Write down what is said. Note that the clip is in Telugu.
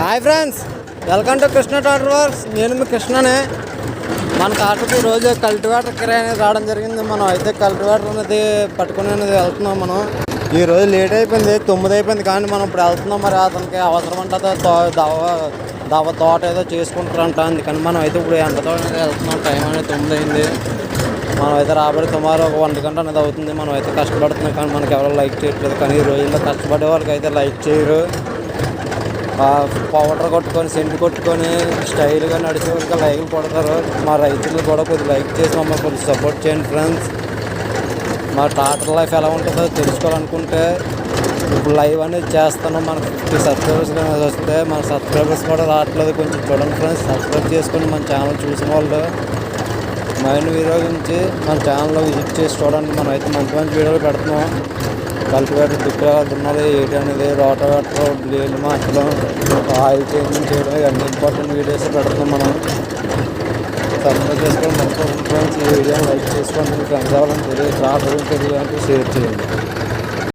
Hi friends, welcome to Krishna tractor works. నేను మీ కృష్ణనే. మన ట్రాక్టర్కి ఈరోజు కల్టివేటర్ కిరాయి అనేది రావడం జరిగింది. మనం అయితే కల్టివేటర్ అనేది పట్టుకుని అనేది వెళ్తున్నాం. మనం ఈరోజు లేట్ అయిపోయింది, 9 అయిపోయింది, కానీ మనం ఇప్పుడు వెళ్తున్నాం. మరి అతనికి అవసరం అంటే తోట ఏదో చేసుకుంటారంట, అందుకని మనం అయితే ఇప్పుడు ఎండతో అనేది వెళ్తున్నాం. టైం అనేది 9 అయింది. మనం అయితే రాబడి సుమారు ఒక 1 గంట అనేది అవుతుంది. మనం అయితే కష్టపడుతున్నాం, కానీ మనకి ఎవరో లైక్ చేయట్లేదు. కానీ ఈ రోజుల్లో కష్టపడే వాళ్ళకి అయితే లైక్ చేయరు. పౌడర్ కొట్టుకొని సెంట్ కొట్టుకొని స్టైల్గా నడిచే వాళ్ళకి లైక్లు కొడతారు. మా రైతులు కూడా కొద్దిగా లైక్ చేసి మమ్మల్ని కొద్దిగా సపోర్ట్ చేయండి ఫ్రెండ్స్. మా ట్రాక్టర్ లైఫ్ ఎలా ఉంటుందో తెలుసుకోవాలనుకుంటే ఇప్పుడు లైవ్ అనేది చేస్తాను. మనకు 50 సబ్స్క్రైబర్స్ అనేది వస్తే మన సబ్స్క్రైబర్స్ కూడా రావట్లేదు. కొంచెం చూడండి ఫ్రెండ్స్, సబ్స్క్రైబ్ చేసుకొని మన ఛానల్ చూసిన వాళ్ళు మైండ్ వినియోగించి మన ఛానల్లో విజిట్ చేసి చూడండి. మనం అయితే మంచి మంచి వీడియోలు పెడుతున్నాం. కల్టివేటర్ దుక్కులు దున్నది ఏంటి అనేది, రోటవేటర్ బ్లేడ్లు మార్చడం, ఆయిల్ చేంజింగ్ చేయడం, ఇవన్నీ ఇంపార్టెంట్ వీడియోస్ పెడుతున్నాం. మనం సబ్స్క్రైబ్ చేసుకొని మంచి ఫ్రెండ్స్ ఈ వీడియోని లైక్ చేసుకోండి. మీ ఫ్రెండ్స్ ఎవరైనా తెలియదు ట్రాక్టర్ గురించి తెలియాలంటే షేర్ చేయండి.